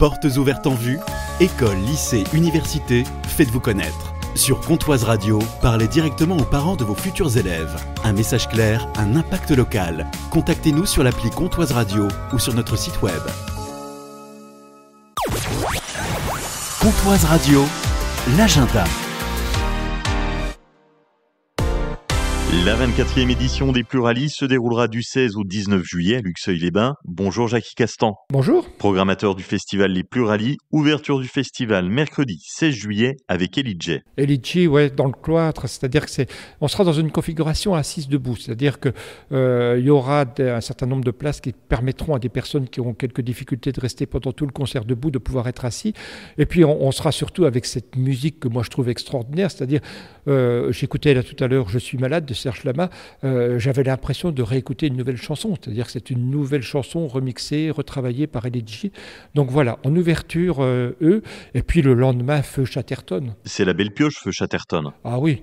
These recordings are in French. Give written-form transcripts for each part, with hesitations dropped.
Portes ouvertes en vue, école, lycée, université, faites-vous connaître. Sur Comptoise Radio, parlez directement aux parents de vos futurs élèves. Un message clair, un impact local. Contactez-nous sur l'appli Comptoise Radio ou sur notre site web. Comptoise Radio, l'agenda. La 24e édition des Pluralis se déroulera du 16 au 19 juillet à Luxeuil-les-Bains. Bonjour Jackie Castan. Bonjour. Programmateur du festival Les Pluralis, ouverture du festival mercredi 16 juillet avec Elidje. Elidje, dans le cloître, c'est-à-dire que on sera dans une configuration assise debout, c'est-à-dire que il y aura un certain nombre de places qui permettront à des personnes qui ont quelques difficultés de rester pendant tout le concert debout de pouvoir être assis. Et puis on sera surtout avec cette musique que moi je trouve extraordinaire, c'est-à-dire j'écoutais là tout à l'heure Je suis malade de Serge Lama, j'avais l'impression de réécouter une nouvelle chanson, c'est-à-dire que c'est une nouvelle chanson remixée, retravaillée par Elidje. Donc voilà, en ouverture, eux, et puis le lendemain, Feu Chatterton. C'est la belle pioche, Feu Chatterton. Ah oui.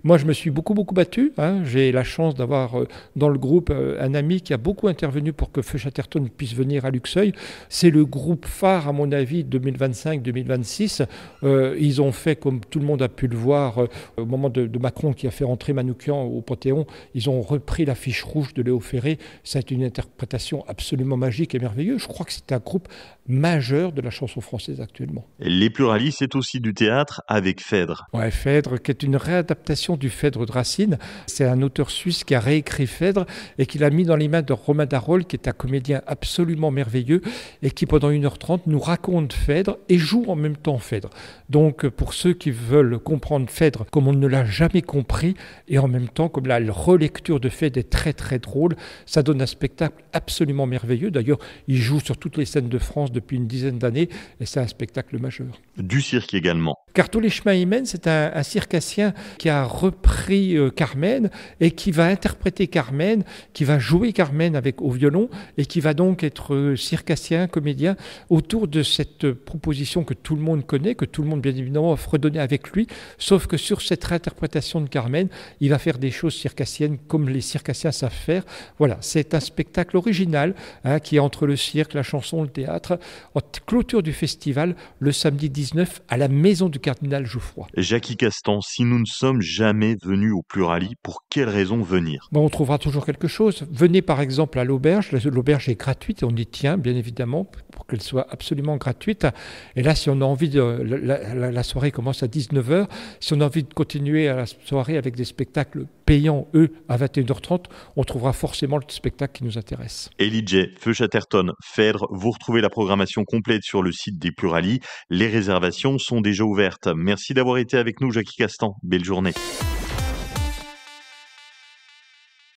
Moi, je me suis beaucoup battu. J'ai la chance d'avoir dans le groupe un ami qui a beaucoup intervenu pour que Feu Chatterton puisse venir à Luxeuil. C'est le groupe phare, à mon avis, 2025-2026. Ils ont fait, comme tout le monde a pu le voir, au moment de Macron qui a fait rentrer Manoukian au Panthéon, ils ont repris l'affiche rouge de Léo Ferré. Ça a été une interprétation absolument magique et merveilleuse. Je crois que c'est un groupe majeur de la chanson française actuellement. Les Pluralis, c'est aussi du théâtre avec Phèdre. Ouais, Phèdre, qui est une réadaptation du Phèdre de Racine. C'est un auteur suisse qui a réécrit Phèdre et qui l'a mis dans les mains de Romain Darol, qui est un comédien absolument merveilleux et qui, pendant 1h30, nous raconte Phèdre et joue en même temps Phèdre. Donc, pour ceux qui veulent comprendre Phèdre comme on ne l'a jamais compris, et en même temps, comme la relecture de Phèdre est très très drôle, ça donne un spectacle absolument merveilleux. D'ailleurs, il joue sur toutes les scènes de France depuis une dizaine d'années et c'est un spectacle majeur. Du cirque également. Car tous les chemins y mènent, c'est un circassien qui a repris Carmen et qui va interpréter Carmen, qui va jouer Carmen au violon et qui va donc être circassien, comédien autour de cette proposition que tout le monde connaît, que tout le monde bien évidemment va fredonner avec lui, sauf que sur cette réinterprétation de Carmen, il va faire des choses circassiennes comme les circassiens savent faire. Voilà, c'est un spectacle original qui est entre le cirque, la chanson, le théâtre. En clôture du festival, le samedi 19 à la Maison du Cardinal Geoffroy. Jackie Castan, si nous ne sommes jamais venus au Pluralis, pour quelle raison venir ? On trouvera toujours quelque chose. Venez par exemple à l'auberge. L'auberge est gratuite et on y tient bien évidemment pour qu'elle soit absolument gratuite. Et là, si on a envie la soirée commence à 19h. Si on a envie de continuer à la soirée avec des spectacles payants, eux, à 21h30, on trouvera forcément le spectacle qui nous intéresse. Elidje, Feu Chatterton, Phèdre, vous retrouvez la programmation complète sur le site des Pluralis. Les réservations sont déjà ouvertes. Merci d'avoir été avec nous, Jackie Castan. Belle journée.